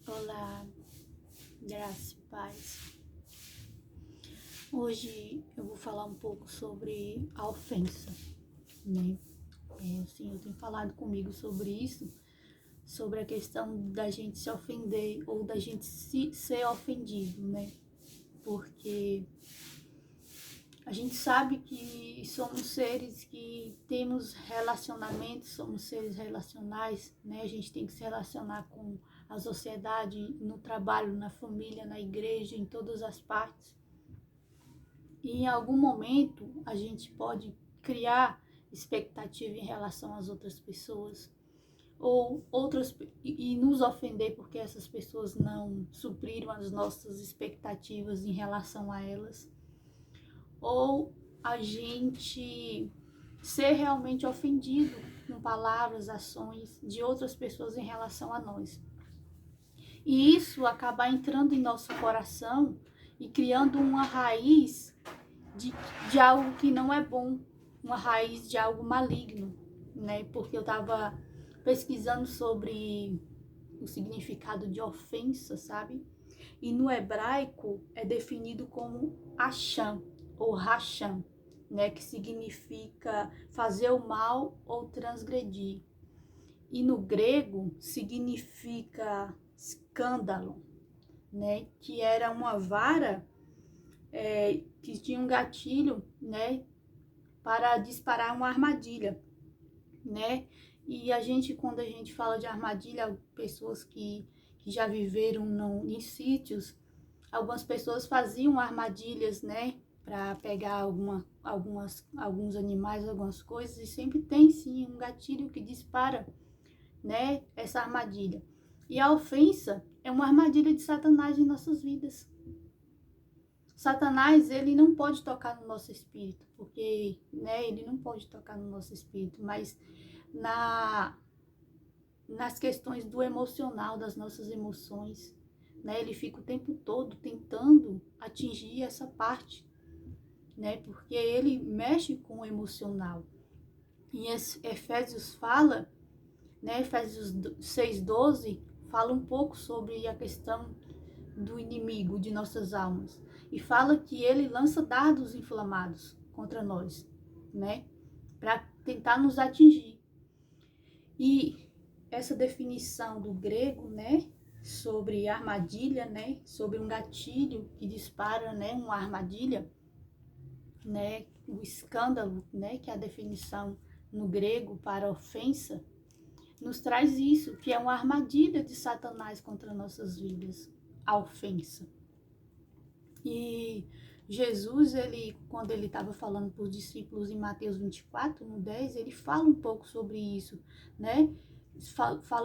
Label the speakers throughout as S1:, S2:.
S1: Olá, graça e paz. Hoje eu vou falar um pouco sobre a ofensa, né? Eu tenho falado comigo sobre isso, sobre a questão da gente se ofender ou da gente ser ofendido, né? Porque a gente sabe que somos seres que temos relacionamentos, somos seres relacionais, né? A gente tem que se relacionar com a sociedade, no trabalho, na família, na igreja, em todas as partes. E em algum momento a gente pode criar expectativa em relação às outras pessoas ou outras e nos ofender porque essas pessoas não supriram as nossas expectativas em relação a elas, ou a gente ser realmente ofendido com palavras, ações de outras pessoas em relação a nós. E isso acabar entrando em nosso coração e criando uma raiz de algo que não é bom, uma raiz de algo maligno, né? Porque eu estava pesquisando sobre o significado de ofensa, sabe? E no hebraico é definido como Hasham ou Hasham, né? Que significa fazer o mal ou transgredir. E no grego significa escândalo, né? Que era uma vara que tinha um gatilho, né? Para disparar uma armadilha, né? E a gente, quando a gente fala de armadilha, pessoas que já viveram em sítios, algumas pessoas faziam armadilhas, né? Para pegar alguns animais, algumas coisas, e sempre tem sim um gatilho que dispara, né? Essa armadilha. E a ofensa é uma armadilha de Satanás em nossas vidas. Satanás, ele não pode tocar no nosso espírito, porque, né, ele não pode tocar no nosso espírito, mas nas questões do emocional, das nossas emoções, né, ele fica o tempo todo tentando atingir essa parte, né, porque ele mexe com o emocional. E Efésios fala, né, Efésios 6:12, fala um pouco sobre a questão do inimigo de nossas almas. E fala que ele lança dardos inflamados contra nós, né? Para tentar nos atingir. E essa definição do grego, né? Sobre armadilha, né? Sobre um gatilho que dispara, né? Uma armadilha, né? O escândalo, né? Que é a definição no grego para ofensa, nos traz isso, que é uma armadilha de Satanás contra nossas vidas, a ofensa. E Jesus, quando ele estava falando para os discípulos em Mateus 24, no 10, ele fala um pouco sobre isso, né?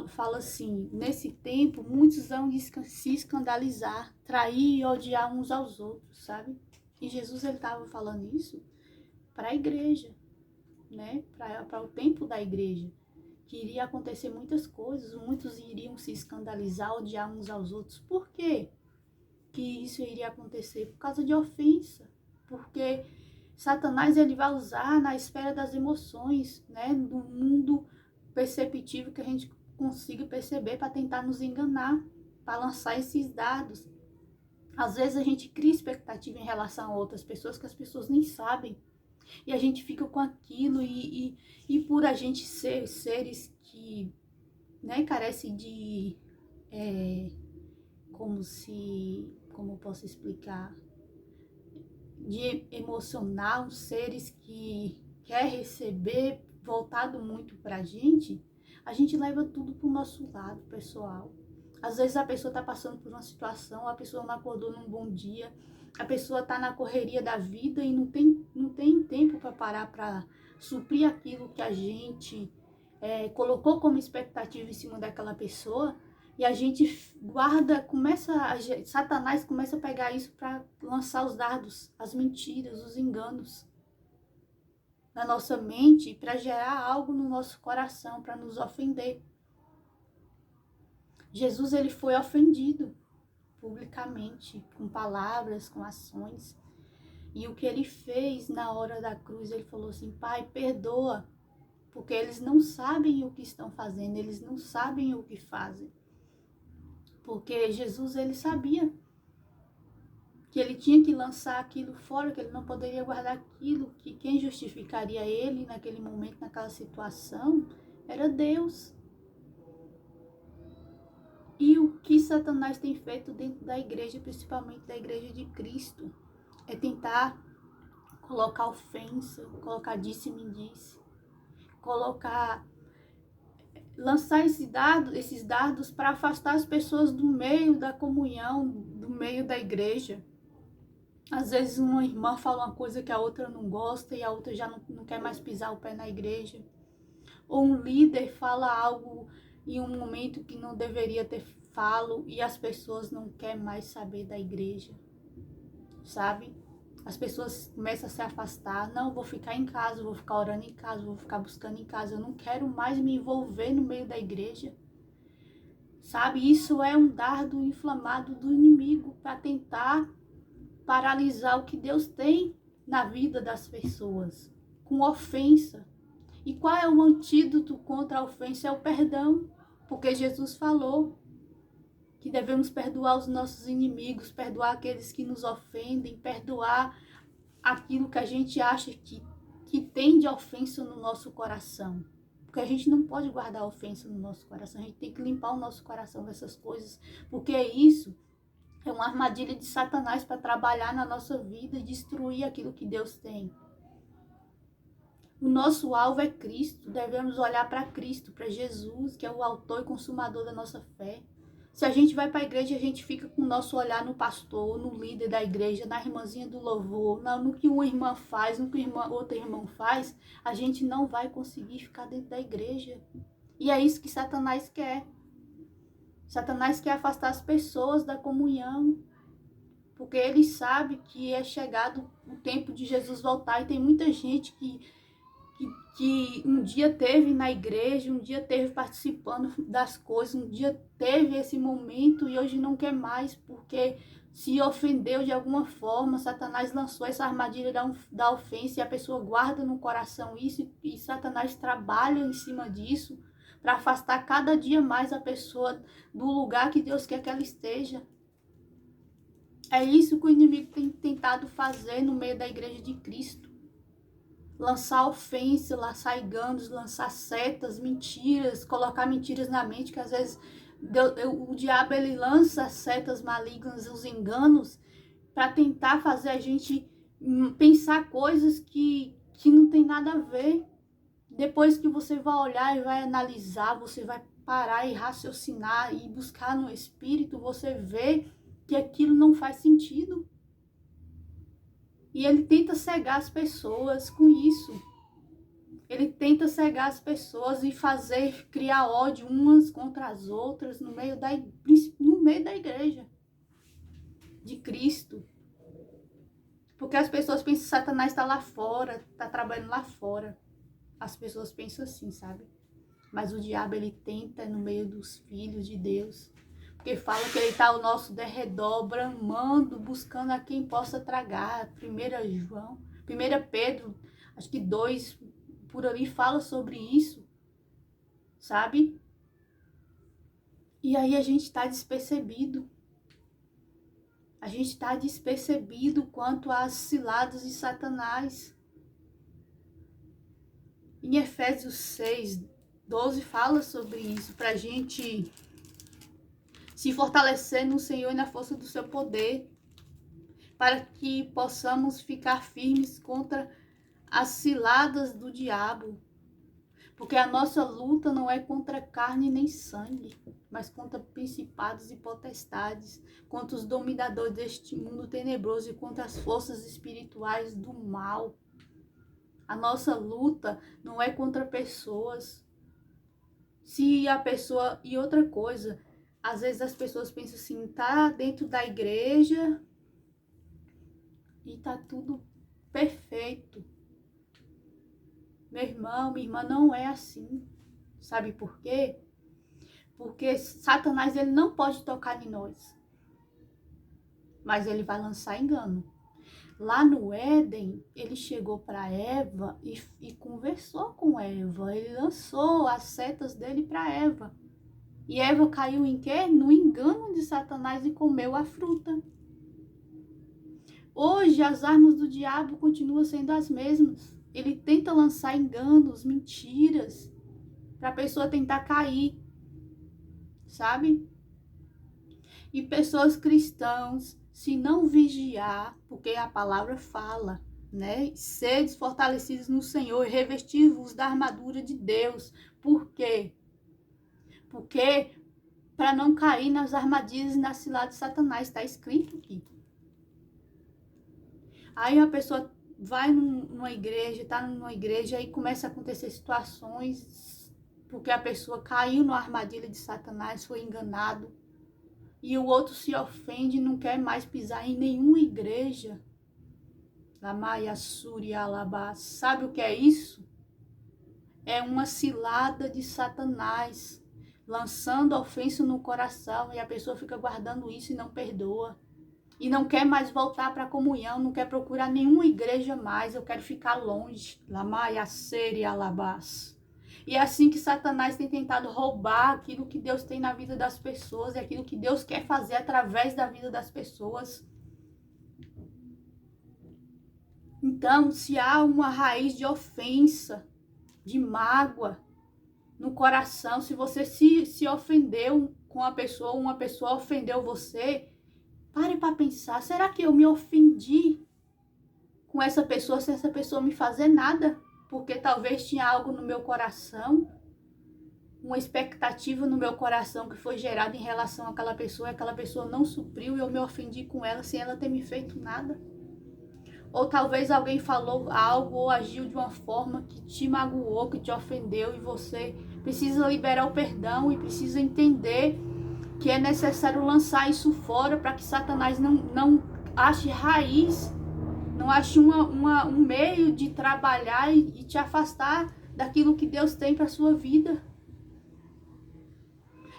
S1: Fala assim, nesse tempo, muitos vão se escandalizar, trair e odiar uns aos outros, sabe? E Jesus, ele estava falando isso para a igreja, né? Para o tempo da igreja, que iria acontecer muitas coisas, muitos iriam se escandalizar, odiar uns aos outros. Por quê que isso iria acontecer? Por causa de ofensa, porque Satanás, ele vai usar na esfera das emoções, né, do mundo perceptivo que a gente consiga perceber para tentar nos enganar, para lançar esses dados. Às vezes a gente cria expectativa em relação a outras pessoas que as pessoas nem sabem, e a gente fica com aquilo e por a gente ser seres que, né, carecem de como eu posso explicar, de emocional, seres que quer receber voltado muito pra a gente leva tudo pro nosso lado pessoal. Às vezes a pessoa tá passando por uma situação, a pessoa não acordou num bom dia, a pessoa tá na correria da vida e não tem tempo para parar para suprir aquilo que a gente colocou como expectativa em cima daquela pessoa. E a gente Satanás começa a pegar isso para lançar os dardos, as mentiras, os enganos na nossa mente, para gerar algo no nosso coração, para nos ofender. Jesus, ele foi ofendido publicamente, com palavras, com ações. E o que ele fez na hora da cruz, ele falou assim: Pai, perdoa, porque eles não sabem o que estão fazendo, eles não sabem o que fazem. Porque Jesus, ele sabia que ele tinha que lançar aquilo fora, que ele não poderia guardar aquilo, que quem justificaria ele naquele momento, naquela situação, era Deus. E o que Satanás tem feito dentro da igreja, principalmente da igreja de Cristo, é tentar colocar ofensa, colocar disse-me-disse, lançar esses dardos para afastar as pessoas do meio da comunhão, do meio da igreja. Às vezes uma irmã fala uma coisa que a outra não gosta e a outra já não quer mais pisar o pé na igreja. Ou um líder fala algo em um momento que não deveria ter falado e as pessoas não querem mais saber da igreja, sabe? As pessoas começam a se afastar. Não, vou ficar em casa, vou ficar orando em casa, vou ficar buscando em casa. Eu não quero mais me envolver no meio da igreja. Sabe? Isso é um dardo inflamado do inimigo para tentar paralisar o que Deus tem na vida das pessoas, com ofensa. E qual é o antídoto contra a ofensa? É o perdão. Porque Jesus falou que devemos perdoar os nossos inimigos, perdoar aqueles que nos ofendem, perdoar aquilo que a gente acha que tem de ofensa no nosso coração. Porque a gente não pode guardar ofensa no nosso coração, a gente tem que limpar o nosso coração dessas coisas, porque isso é uma armadilha de Satanás para trabalhar na nossa vida e destruir aquilo que Deus tem. O nosso alvo é Cristo, devemos olhar para Cristo, para Jesus, que é o autor e consumador da nossa fé. Se a gente vai para a igreja, a gente fica com o nosso olhar no pastor, no líder da igreja, na irmãzinha do louvor, no que uma irmã faz, no que outra irmã faz, a gente não vai conseguir ficar dentro da igreja. E é isso que Satanás quer. Satanás quer afastar as pessoas da comunhão, porque ele sabe que é chegado o tempo de Jesus voltar e tem muita gente que um dia teve na igreja, um dia teve participando das coisas, um dia teve esse momento e hoje não quer mais, porque se ofendeu de alguma forma. Satanás lançou essa armadilha da ofensa e a pessoa guarda no coração isso, e Satanás trabalha em cima disso para afastar cada dia mais a pessoa do lugar que Deus quer que ela esteja. É isso que o inimigo tem tentado fazer no meio da igreja de Cristo. Lançar ofensa, lançar enganos, lançar setas, mentiras, colocar mentiras na mente, que às vezes o diabo ele lança setas malignas, os enganos, para tentar fazer a gente pensar coisas que não tem nada a ver. Depois que você vai olhar e vai analisar, você vai parar e raciocinar e buscar no espírito, você vê que aquilo não faz sentido. E ele tenta cegar as pessoas com isso. Ele tenta cegar as pessoas e criar ódio umas contra as outras no meio da igreja de Cristo. Porque as pessoas pensam que Satanás está lá fora, está trabalhando lá fora. As pessoas pensam assim, sabe? Mas o diabo, ele tenta no meio dos filhos de Deus. Porque fala que ele está ao nosso derredor, bramando, buscando a quem possa tragar. 1 Pedro, acho que 2, por ali fala sobre isso, sabe? E aí a gente está despercebido. A gente está despercebido quanto às ciladas de Satanás. Em Efésios 6, 12 fala sobre isso, para a gente se fortalecer no Senhor e na força do seu poder, para que possamos ficar firmes contra as ciladas do diabo. Porque a nossa luta não é contra carne nem sangue, mas contra principados e potestades, contra os dominadores deste mundo tenebroso e contra as forças espirituais do mal. A nossa luta não é contra pessoas. Se a pessoa... E outra coisa, às vezes as pessoas pensam assim, tá dentro da igreja e tá tudo perfeito. Meu irmão, minha irmã, não é assim. Sabe por quê? Porque Satanás, ele não pode tocar em nós. Mas ele vai lançar engano. Lá no Éden, ele chegou para Eva e conversou com Eva. Ele lançou as setas dele para Eva. E Eva caiu em quê? No engano de Satanás e comeu a fruta. Hoje as armas do diabo continuam sendo as mesmas. Ele tenta lançar enganos, mentiras, para a pessoa tentar cair, sabe? E pessoas cristãs, se não vigiar, porque a palavra fala, né? Sedes fortalecidos no Senhor e revestivos da armadura de Deus. Por quê? Porque para não cair nas armadilhas e nas ciladas de Satanás, está escrito aqui. Aí a pessoa vai numa igreja, tá numa igreja e começa a acontecer situações porque a pessoa caiu na armadilha de Satanás, foi enganado. E o outro se ofende e não quer mais pisar em nenhuma igreja. Lamaia Suri Alabá. Sabe o que é isso? É uma cilada de Satanás, lançando ofensa no coração, e a pessoa fica guardando isso e não perdoa. E não quer mais voltar para a comunhão, não quer procurar nenhuma igreja mais, eu quero ficar longe. Lamaia Seri Alabás. E é assim que Satanás tem tentado roubar aquilo que Deus tem na vida das pessoas, e aquilo que Deus quer fazer através da vida das pessoas. Então, se há uma raiz de ofensa, de mágoa no coração, se você se ofendeu com a pessoa, uma pessoa ofendeu você, pare para pensar, será que eu me ofendi com essa pessoa sem essa pessoa me fazer nada? Porque talvez tinha algo no meu coração, uma expectativa no meu coração que foi gerada em relação àquela pessoa, e aquela pessoa não supriu e eu me ofendi com ela sem ela ter me feito nada. Ou talvez alguém falou algo ou agiu de uma forma que te magoou, que te ofendeu, e você precisa liberar o perdão e precisa entender que é necessário lançar isso fora para que Satanás não ache raiz, não ache um meio de trabalhar e te afastar daquilo que Deus tem para a sua vida.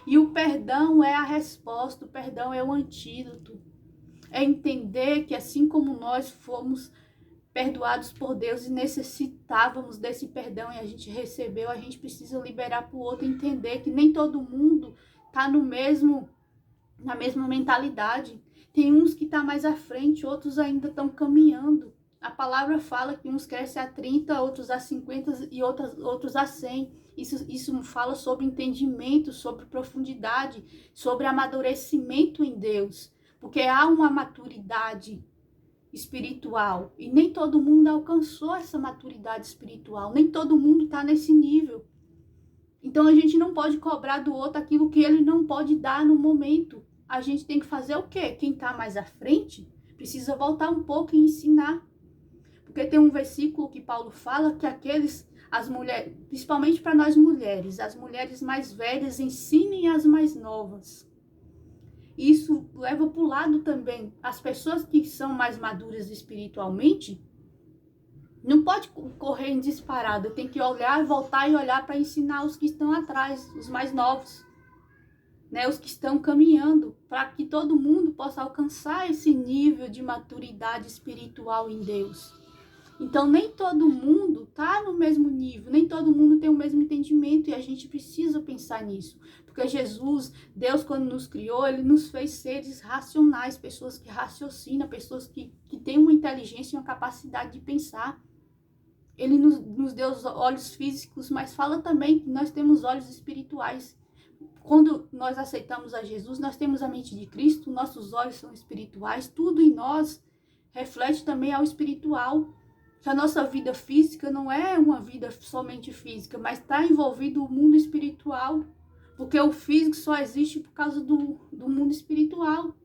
S1: E o perdão é a resposta, o perdão é o antídoto. É entender que assim como nós fomos perdoados por Deus e necessitávamos desse perdão e a gente recebeu, a gente precisa liberar para o outro, entender que nem todo mundo está na mesma mentalidade. Tem uns que estão mais à frente, outros ainda estão caminhando. A palavra fala que uns crescem a 30, outros a 50 e outros a 100. Isso fala sobre entendimento, sobre profundidade, sobre amadurecimento em Deus. Porque há uma maturidade espiritual e nem todo mundo alcançou essa maturidade espiritual, nem todo mundo está nesse nível. Então a gente não pode cobrar do outro aquilo que ele não pode dar no momento. A gente tem que fazer o quê? Quem está mais à frente precisa voltar um pouco e ensinar. Porque tem um versículo que Paulo fala que as mulheres, principalmente para nós mulheres, as mulheres mais velhas ensinem as mais novas. Isso leva para o lado também. As pessoas que são mais maduras espiritualmente, não pode correr em disparada. Tem que olhar, voltar e olhar para ensinar os que estão atrás, os mais novos. Né, os que estão caminhando, para que todo mundo possa alcançar esse nível de maturidade espiritual em Deus. Então, nem todo mundo está no mesmo nível, nem todo mundo tem o mesmo entendimento, e a gente precisa pensar nisso. Porque Jesus, Deus, quando nos criou, Ele nos fez seres racionais, pessoas que raciocinam, pessoas que têm uma inteligência e uma capacidade de pensar. Ele nos deu os olhos físicos, mas fala também que nós temos olhos espirituais. Quando nós aceitamos a Jesus, nós temos a mente de Cristo, nossos olhos são espirituais, tudo em nós reflete também ao espiritual. Que a nossa vida física não é uma vida somente física, mas está envolvido o mundo espiritual. Porque o físico só existe por causa do mundo espiritual.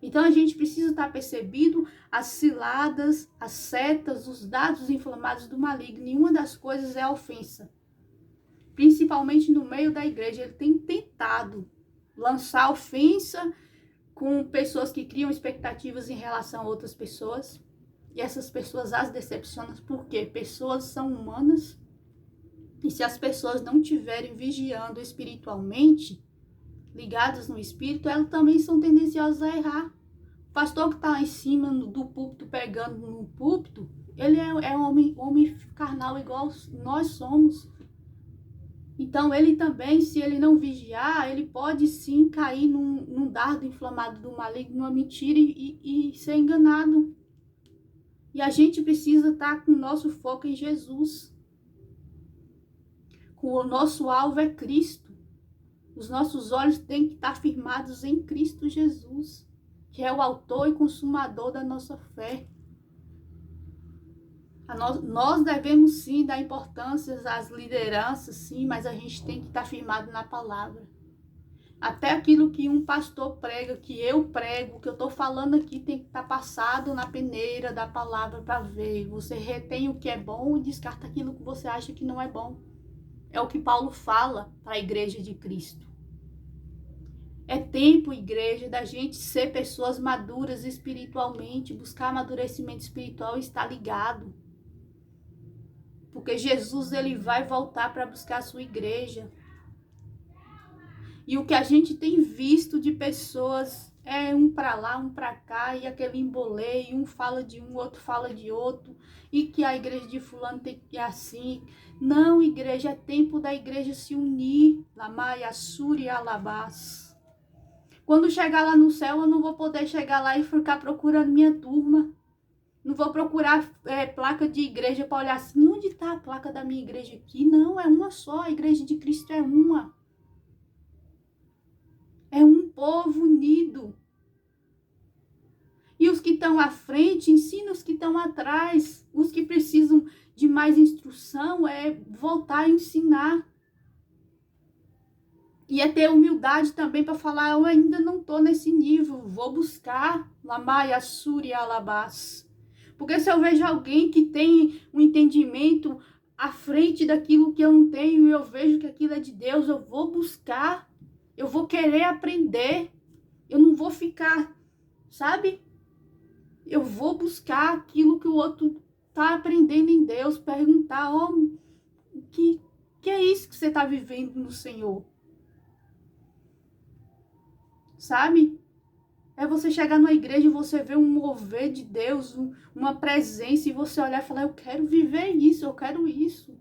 S1: Então a gente precisa estar percebido as ciladas, as setas, os dados inflamados do maligno. Nenhuma das coisas é ofensa. Principalmente no meio da igreja, ele tem tentado lançar ofensa com pessoas que criam expectativas em relação a outras pessoas. E essas pessoas as decepcionam porque pessoas são humanas. E se as pessoas não estiverem vigiando espiritualmente, ligadas no espírito, elas também são tendenciosas a errar. O pastor que está lá em cima do púlpito, pregando no púlpito, ele é um homem carnal igual nós somos. Então, ele também, se ele não vigiar, ele pode sim cair num dardo inflamado do maligno, numa mentira e ser enganado. E a gente precisa estar com o nosso foco em Jesus. O nosso alvo é Cristo. Os nossos olhos têm que estar firmados em Cristo Jesus, que é o autor e consumador da nossa fé. Nós devemos sim dar importância às lideranças, sim, mas a gente tem que estar firmado na palavra. Até aquilo que um pastor prega, que eu prego, que eu estou falando aqui, tem que estar passado na peneira da palavra para ver. Você retém o que é bom e descarta aquilo que você acha que não é bom. É o que Paulo fala para a igreja de Cristo. É tempo, igreja, da gente ser pessoas maduras espiritualmente, buscar amadurecimento espiritual e estar ligado. Porque Jesus, ele vai voltar para buscar a sua igreja. E o que a gente tem visto de pessoas é um para lá, um para cá, e aquele emboleio, um fala de um, outro fala de outro, e que a igreja de fulano tem que ir assim. Não, igreja, é tempo da igreja se unir. Lamai, Assuri, Alabás. Quando chegar lá no céu, eu não vou poder chegar lá e ficar procurando minha turma. Não vou procurar placa de igreja para olhar assim, onde está a placa da minha igreja aqui? Não, é uma só, a igreja de Cristo é uma. É um povo unido. E os que estão à frente, ensina os que estão atrás. Os que precisam de mais instrução, é voltar a ensinar. E é ter humildade também para falar, eu ainda não estou nesse nível, vou buscar. Lamai, Assuri, Alabás. Porque se eu vejo alguém que tem um entendimento à frente daquilo que eu não tenho e eu vejo que aquilo é de Deus, eu vou buscar, eu vou querer aprender, eu não vou ficar, sabe? Eu vou buscar aquilo que o outro está aprendendo em Deus, perguntar, que é isso que você está vivendo no Senhor? Sabe? É você chegar numa igreja e você ver um mover de Deus, uma presença, e você olhar e falar, eu quero viver isso, eu quero isso.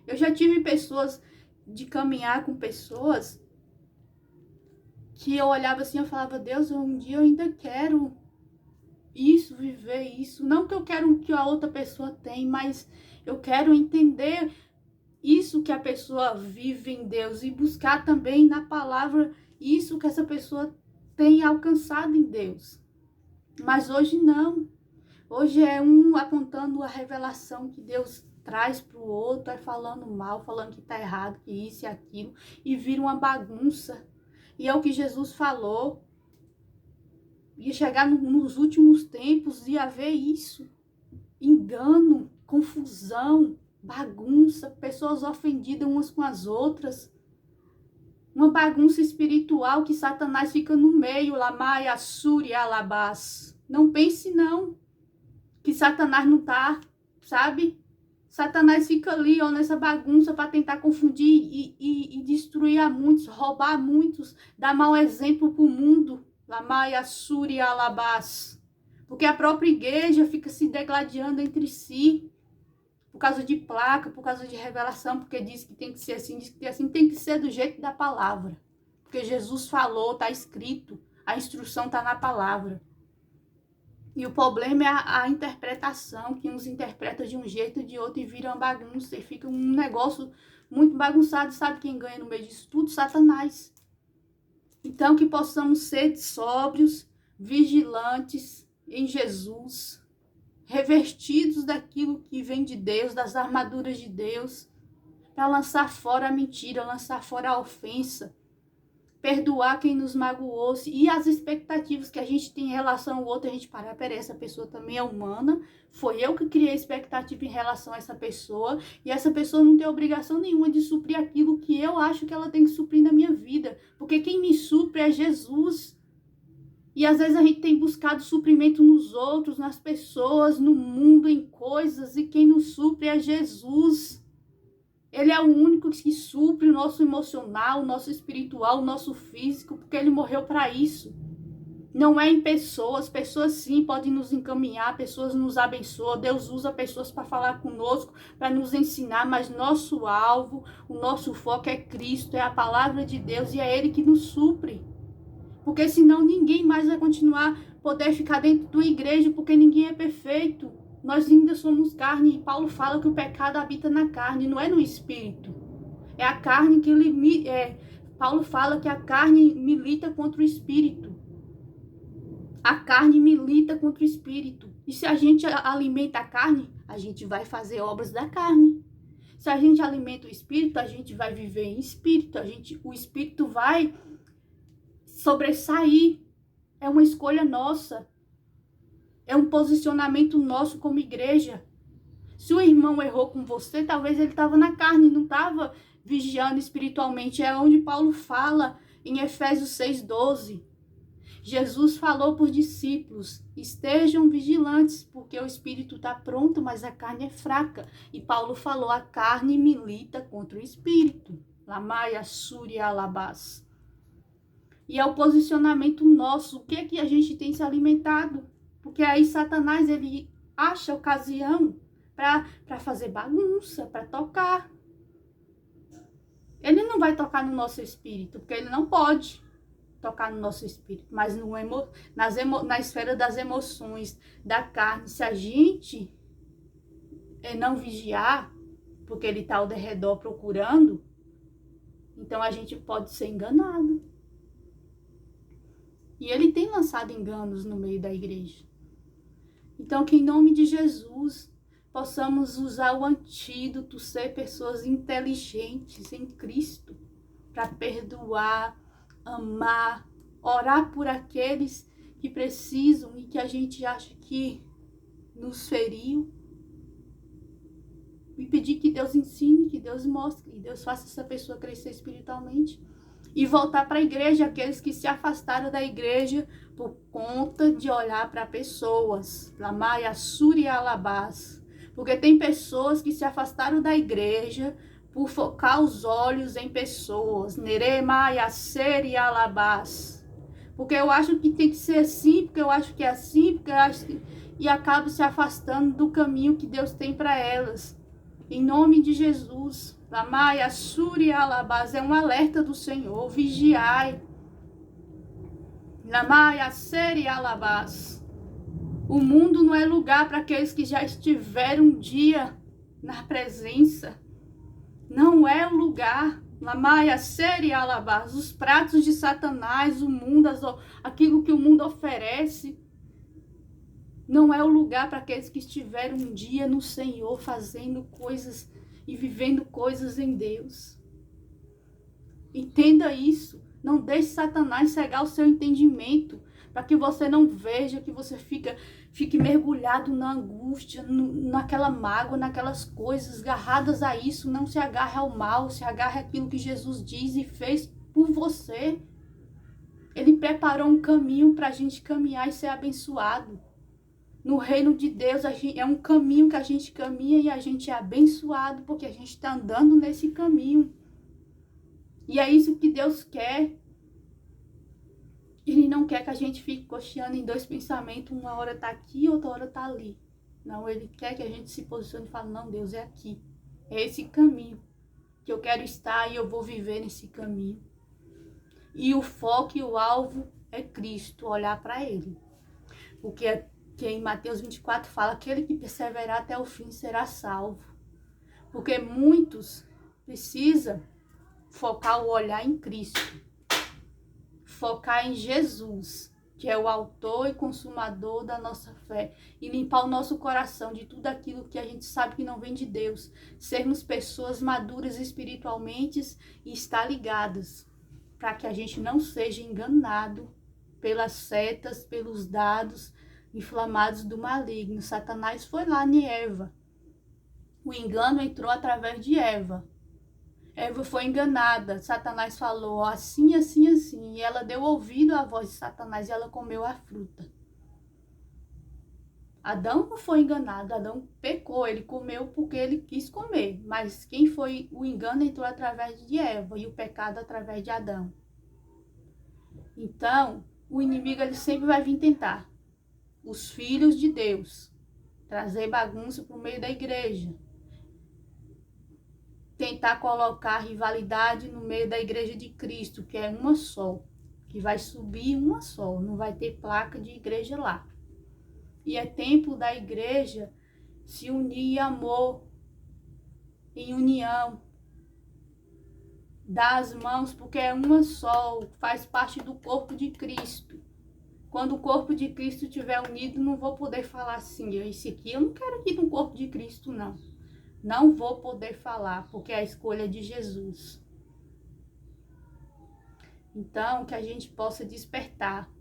S1: Eu já tive pessoas de caminhar com pessoas que eu olhava assim, eu falava, Deus, um dia eu ainda quero isso, viver isso. Não que eu quero o que a outra pessoa tem, mas eu quero entender isso que a pessoa vive em Deus e buscar também na palavra isso que essa pessoa tem alcançado em Deus. Mas hoje não. Hoje é um apontando a revelação que Deus traz para o outro, é falando mal, falando que está errado, que isso e aquilo, e vira uma bagunça. E é o que Jesus falou. Ia chegar nos últimos tempos e haver isso. Engano, confusão, bagunça, pessoas ofendidas umas com as outras. Uma bagunça espiritual que Satanás fica no meio, Lamai, Assuri, Alabás. Não pense não, que Satanás não tá, sabe? Satanás fica ali, ó, nessa bagunça para tentar confundir e destruir a muitos, roubar a muitos, dar mau exemplo pro mundo. Lamai, Assuri, Alabás. Porque a própria igreja fica se degladiando entre si, por causa de placa, por causa de revelação, porque diz que tem que ser assim, diz que assim, tem que ser do jeito da palavra. Porque Jesus falou, tá escrito, a instrução tá na palavra. E o problema é a interpretação, que uns interpretam de um jeito e de outro e viram bagunça, e fica um negócio muito bagunçado. Sabe quem ganha no meio disso tudo? Satanás. Então que possamos ser sóbrios, vigilantes em Jesus, revestidos daquilo que vem de Deus, das armaduras de Deus, para lançar fora a mentira, lançar fora a ofensa, perdoar quem nos magoou, e as expectativas que a gente tem em relação ao outro, a gente parar, peraí, essa pessoa também é humana, foi eu que criei expectativa em relação a essa pessoa, e essa pessoa não tem obrigação nenhuma de suprir aquilo que eu acho que ela tem que suprir na minha vida, porque quem me supre é Jesus. E às vezes a gente tem buscado suprimento nos outros, nas pessoas, no mundo, em coisas, e quem nos supre é Jesus. Ele é o único que supre o nosso emocional, o nosso espiritual, o nosso físico, porque ele morreu para isso. Não é em pessoas. Pessoas sim podem nos encaminhar, pessoas nos abençoam. Deus usa pessoas para falar conosco, para nos ensinar, mas nosso alvo, o nosso foco é Cristo, é a palavra de Deus e é Ele que nos supre. Porque senão ninguém mais vai continuar poder ficar dentro da igreja, porque ninguém é perfeito. Nós ainda somos carne e Paulo fala que o pecado habita na carne, não é no espírito. É a carne que Paulo fala que a carne milita contra o espírito. A carne milita contra o espírito. E se a gente alimenta a carne, a gente vai fazer obras da carne. Se a gente alimenta o espírito, a gente vai viver em espírito. O espírito vai sobressair. É uma escolha nossa. É um posicionamento nosso como igreja. Se o irmão errou com você, talvez ele estava na carne, não estava vigiando espiritualmente. É onde Paulo fala em Efésios 6:12. Jesus falou para os discípulos, estejam vigilantes, porque o espírito está pronto, mas a carne é fraca. E Paulo falou, a carne milita contra o espírito. Lamaia, Súria, Alabás. E é o posicionamento nosso, o que é que a gente tem se alimentado? Porque aí Satanás, ele acha ocasião para fazer bagunça, para tocar. Ele não vai tocar no nosso espírito, porque ele não pode tocar no nosso espírito, mas na esfera das emoções, da carne, se a gente não vigiar, porque ele está ao derredor procurando, então a gente pode ser enganado. E ele tem lançado enganos no meio da igreja. Então que em nome de Jesus possamos usar o antídoto, ser pessoas inteligentes em Cristo, para perdoar, amar, orar por aqueles que precisam e que a gente acha que nos feriu. E pedir que Deus ensine, que Deus mostre, que Deus faça essa pessoa crescer espiritualmente. E voltar para a igreja, aqueles que se afastaram da igreja por conta de olhar para pessoas. Lamaia, Súria, Alabás. Porque tem pessoas que se afastaram da igreja por focar os olhos em pessoas. Neremaia, Seri, Alabás. Porque eu acho que tem que ser assim, porque eu acho que é assim, porque eu acho que... E acabo se afastando do caminho que Deus tem para elas. Em nome de Jesus. Lamaia, Súria, Alabás, é um alerta do Senhor, vigiai. Lamaia, Seri, Alabás. O mundo não é lugar para aqueles que já estiveram um dia na presença. Não é o lugar. Lamaia, Seri, Alabás. Os pratos de Satanás, o mundo, aquilo que o mundo oferece. Não é o lugar para aqueles que estiveram um dia no Senhor, fazendo coisas e vivendo coisas em Deus. Entenda isso. Não deixe Satanás cegar o seu entendimento, para que você não veja, que você fique mergulhado na angústia, naquela mágoa, naquelas coisas, agarradas a isso. Não se agarre ao mal, se agarre àquilo que Jesus diz e fez por você. Ele preparou um caminho para a gente caminhar e ser abençoado. No reino de Deus, é um caminho que a gente caminha e a gente é abençoado porque a gente está andando nesse caminho. E é isso que Deus quer. Ele não quer que a gente fique cocheando em dois pensamentos, uma hora está aqui, outra hora está ali. Não, Ele quer que a gente se posicione e fale, não, Deus, é aqui. É esse caminho que eu quero estar e eu vou viver nesse caminho. E o foco e o alvo é Cristo, olhar para Ele. Porque que em Mateus 24 fala, aquele que perseverar até o fim será salvo. Porque muitos precisam focar o olhar em Cristo. Focar em Jesus, que é o autor e consumador da nossa fé. E limpar o nosso coração de tudo aquilo que a gente sabe que não vem de Deus. Sermos pessoas maduras espiritualmente e estar ligadas. Para que a gente não seja enganado pelas setas, pelos dados inflamados do maligno. Satanás foi lá em Eva. O engano entrou através de Eva. Eva foi enganada. Satanás falou assim, assim, assim. E ela deu ouvido à voz de Satanás e ela comeu a fruta. Adão não foi enganado. Adão pecou. Ele comeu porque ele quis comer. Mas quem foi o engano entrou através de Eva e o pecado através de Adão. Então, o inimigo ele sempre vai vir tentar os filhos de Deus, trazer bagunça por meio da igreja, tentar colocar rivalidade no meio da igreja de Cristo, que é uma só, que vai subir uma só, não vai ter placa de igreja lá. E é tempo da igreja se unir em amor, em união, dar as mãos, porque é uma só, faz parte do corpo de Cristo. Quando o corpo de Cristo estiver unido, não vou poder falar assim, esse aqui eu não quero aqui no corpo de Cristo, não. Não vou poder falar, porque é a escolha de Jesus. Então, que a gente possa despertar,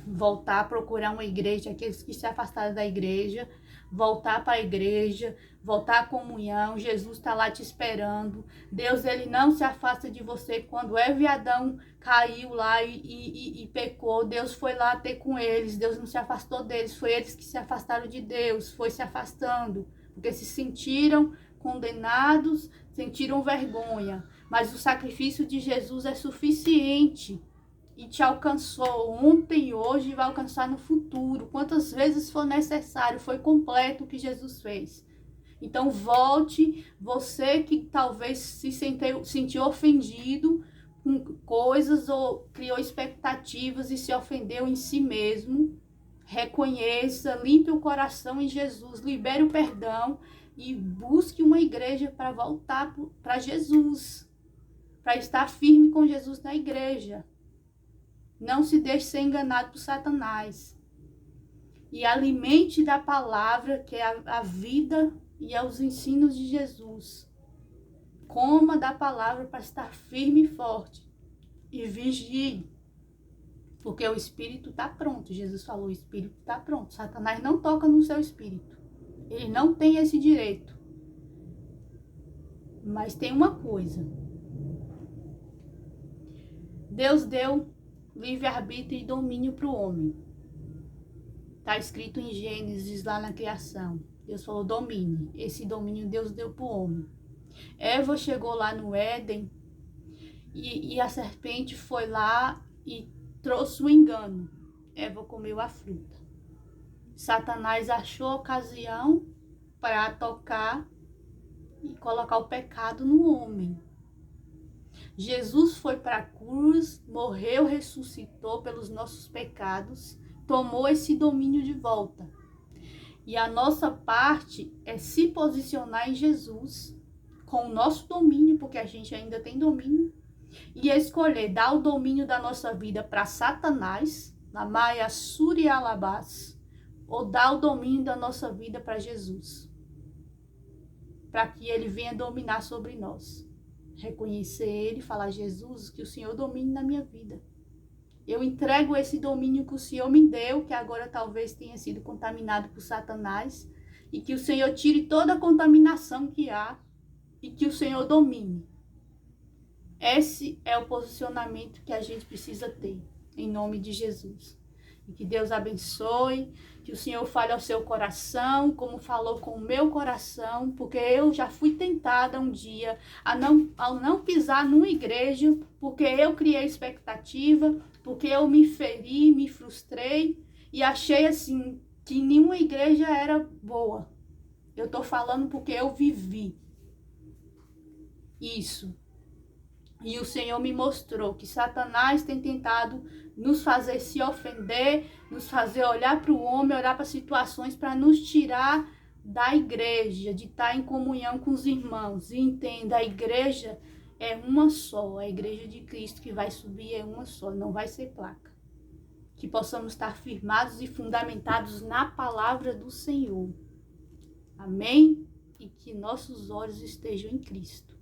S1: voltar a procurar uma igreja, aqueles que se afastaram da igreja, voltar para a igreja, voltar à comunhão. Jesus está lá te esperando. Deus, ele não se afasta de você. Quando Eva e Adão caiu lá e pecou, Deus foi lá ter com eles. Deus não se afastou deles, foi eles que se afastaram de Deus, foi se afastando, porque se sentiram condenados, sentiram vergonha. Mas o sacrifício de Jesus é suficiente e te alcançou ontem, hoje e vai alcançar no futuro. Quantas vezes for necessário, foi completo o que Jesus fez. Então volte, você que talvez se sentiu ofendido com coisas ou criou expectativas e se ofendeu em si mesmo, reconheça, limpe o coração em Jesus, libere o perdão e busque uma igreja para voltar para Jesus, para estar firme com Jesus na igreja. Não se deixe ser enganado por Satanás. E alimente da palavra, que é a vida e aos ensinos de Jesus. Coma da palavra para estar firme e forte. E vigie. Porque o espírito está pronto. Jesus falou, o espírito está pronto. Satanás não toca no seu espírito. Ele não tem esse direito. Mas tem uma coisa. Deus deu livre-arbítrio e domínio para o homem. Está escrito em Gênesis, lá na criação. Deus falou, domine. Esse domínio Deus deu para o homem. Eva chegou lá no Éden e a serpente foi lá e trouxe o engano. Eva comeu a fruta. Satanás achou a ocasião para tocar e colocar o pecado no homem. Jesus foi para a cruz, morreu, ressuscitou pelos nossos pecados, tomou esse domínio de volta. E a nossa parte é se posicionar em Jesus, com o nosso domínio, porque a gente ainda tem domínio, e escolher dar o domínio da nossa vida para Satanás, na Maia Suri Alabás, ou dar o domínio da nossa vida para Jesus, para que ele venha dominar sobre nós. Reconhecer ele, falar, Jesus, que o Senhor domine na minha vida. Eu entrego esse domínio que o Senhor me deu, que agora talvez tenha sido contaminado por Satanás, e que o Senhor tire toda a contaminação que há, e que o Senhor domine. Esse é o posicionamento que a gente precisa ter, em nome de Jesus. E que Deus abençoe, que o Senhor fale ao seu coração, como falou com o meu coração, porque eu já fui tentada um dia ao não pisar numa igreja, porque eu criei expectativa, porque eu me feri, me frustrei e achei assim que nenhuma igreja era boa. Eu tô falando porque eu vivi isso. E o Senhor me mostrou que Satanás tem tentado nos fazer se ofender, nos fazer olhar para o homem, olhar para situações para nos tirar da igreja, de estar em comunhão com os irmãos. E entenda, a igreja é uma só, a igreja de Cristo que vai subir é uma só, não vai ser placa. Que possamos estar firmados e fundamentados na palavra do Senhor. Amém? E que nossos olhos estejam em Cristo.